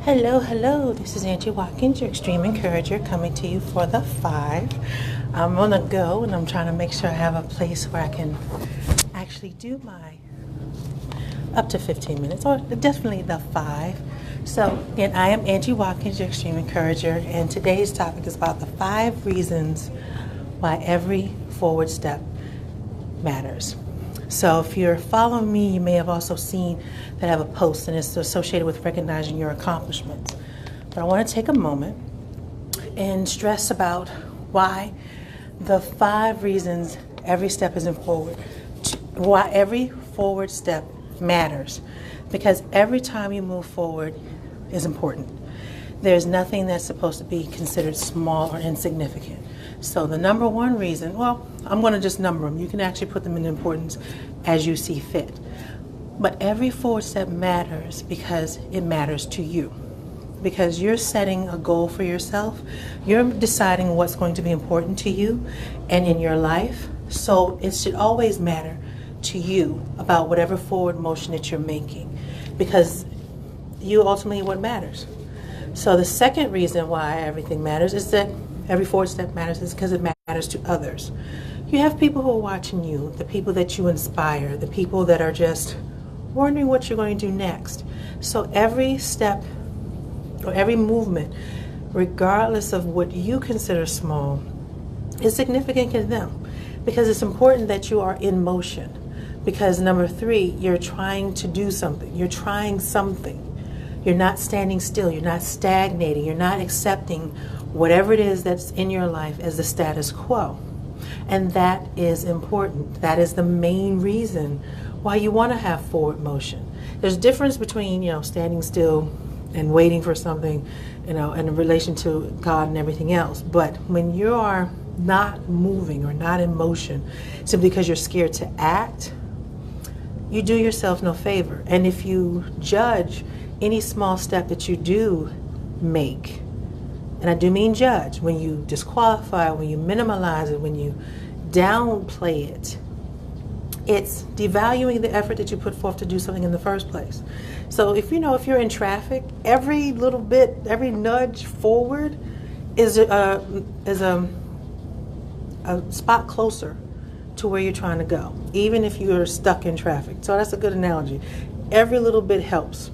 Hello, hello. This is Anggie Watkins, your extreme encourager, coming to you for the 5. I'm on the go and I'm trying to make sure I have a place where I can actually do my up to 15 minutes, or definitely the 5. So, again, I am Anggie Watkins, your extreme encourager, and today's topic is about the 5 reasons why every forward step matters. So if you're following me, you may have also seen that I have a post and it's associated with recognizing your accomplishments. But I want to take a moment and stress about why the 5 reasons every step is forward, why every forward step matters. Because every time you move forward is important. There's nothing that's supposed to be considered small or insignificant. So the number 1 reason, well, I'm going to just number them. You can actually put them in importance as you see fit. But every forward step matters because it matters to you. Because you're setting a goal for yourself. You're deciding what's going to be important to you and in your life. So it should always matter to you about whatever forward motion that you're making. Because you ultimately what matters. So the second reason why everything matters is that every forward step matters is because it matters to others. You have people who are watching you, the people that you inspire, the people that are just wondering what you're going to do next. So every step or every movement, regardless of what you consider small, is significant to them because it's important that you are in motion. Because number 3, you're trying to do something. You're trying something. You're not standing still. You're not stagnating. You're not accepting whatever it is that's in your life as the status quo. And that is important. That is the main reason why you want to have forward motion. There's a difference between, standing still and waiting for something, in relation to God and everything else. But when you are not moving or not in motion simply because you're scared to act, you do yourself no favor. And if you judge any small step that you do make, and I do mean judge, when you disqualify, when you minimalize it, when you downplay it, it's devaluing the effort that you put forth to do something in the first place. So if you're in traffic, every little bit, every nudge forward is a spot closer to where you're trying to go, even if you're stuck in traffic. So that's a good analogy. Every little bit helps.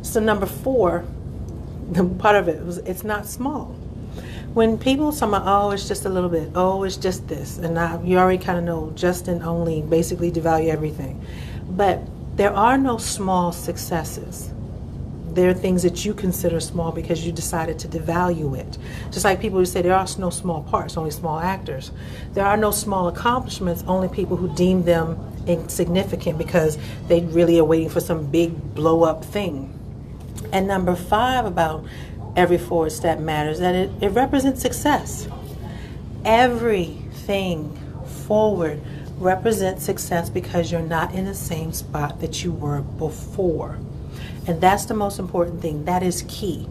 So number 4, the part of it was it's not small. When people talk about, oh, it's just a little bit, oh, it's just this, and you already kind of know just and only basically devalue everything. But there are no small successes. There are things that you consider small because you decided to devalue it. Just like people who say there are no small parts, only small actors. There are no small accomplishments, only people who deem them insignificant because they really are waiting for some big blow up thing. And number 5 about every forward step matters, that it represents success. Everything forward represents success because you're not in the same spot that you were before. And that's the most important thing. That is key.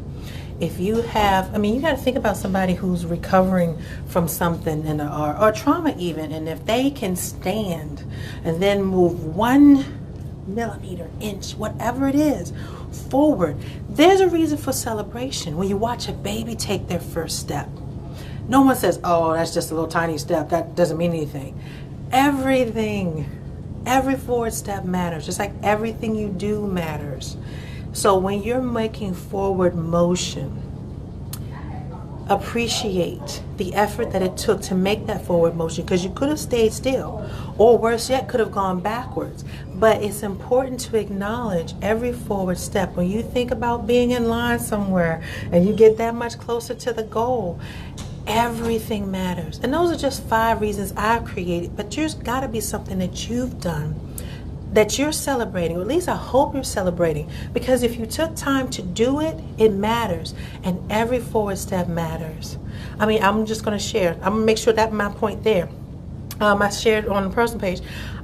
If you have, you got to think about somebody who's recovering from something or trauma even, and if they can stand and then move 1 millimeter, inch, whatever it is, forward, there's a reason for celebration. When you watch a baby take their first step, no one says, oh, that's just a little tiny step, that doesn't mean anything. Every forward step matters, just like everything you do matters. So when you're making forward motion, appreciate the effort that it took to make that forward motion, because you could have stayed still, or worse yet, could have gone backwards. But it's important to acknowledge every forward step. When you think about being in line somewhere and you get that much closer to the goal, everything matters. And those are just 5 reasons I've created, but there's got to be something that you've done that you're celebrating, or at least I hope you're celebrating, because if you took time to do it, it matters, and every forward step matters. I'm just going to share. I'm going to make sure that's my point there. I shared on the personal page,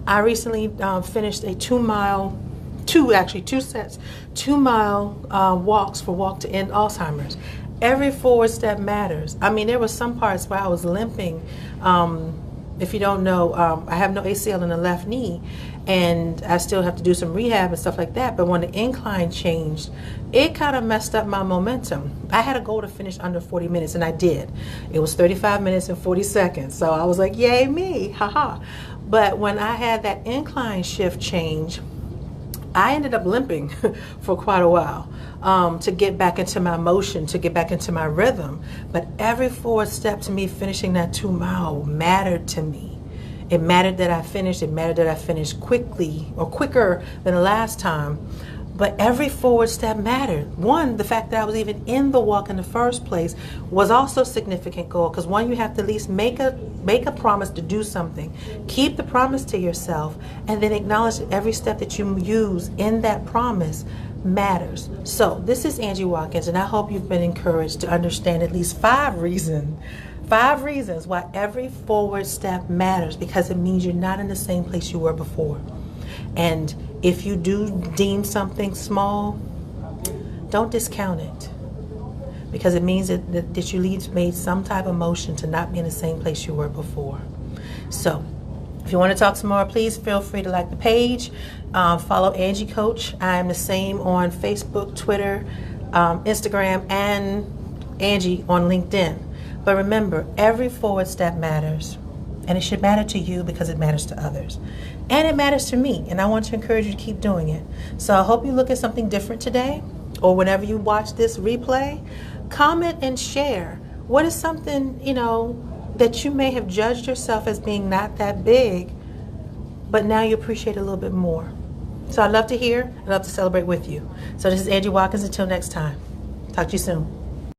I recently finished a 2-mile, two sets, 2-mile walks for Walk to End Alzheimer's. Every forward step matters. There were some parts where I was limping. If you don't know, I have no ACL in the left knee, and I still have to do some rehab and stuff like that. But when the incline changed, it kind of messed up my momentum. I had a goal to finish under 40 minutes, and I did. It was 35 minutes and 40 seconds. So I was like, yay me, haha. But when I had that incline shift change, I ended up limping for quite a while to get back into my motion, to get back into my rhythm. But every forward step to me finishing that 2 mile mattered to me. It mattered that I finished. It mattered that I finished quickly or quicker than the last time. But every forward step mattered. One, the fact that I was even in the walk in the first place was also a significant goal, because one, you have to at least make a promise to do something. Keep the promise to yourself, and then acknowledge that every step that you use in that promise matters. So this is Angie Watkins, and I hope you've been encouraged to understand at least 5 reasons why every forward step matters, because it means you're not in the same place you were before. And if you do deem something small, don't discount it, because it means that you made some type of motion to not be in the same place you were before. So if you want to talk some more, please feel free to like the page. Follow Angie Coach. I am the same on Facebook, Twitter, Instagram, and Angie on LinkedIn. But remember, every forward step matters. And it should matter to you because it matters to others. And it matters to me. And I want to encourage you to keep doing it. So I hope you look at something different today, or whenever you watch this replay. Comment and share. What is something, that you may have judged yourself as being not that big, but now you appreciate it a little bit more. So I'd love to hear. I'd love to celebrate with you. So this is Angie Watkins. Until next time. Talk to you soon.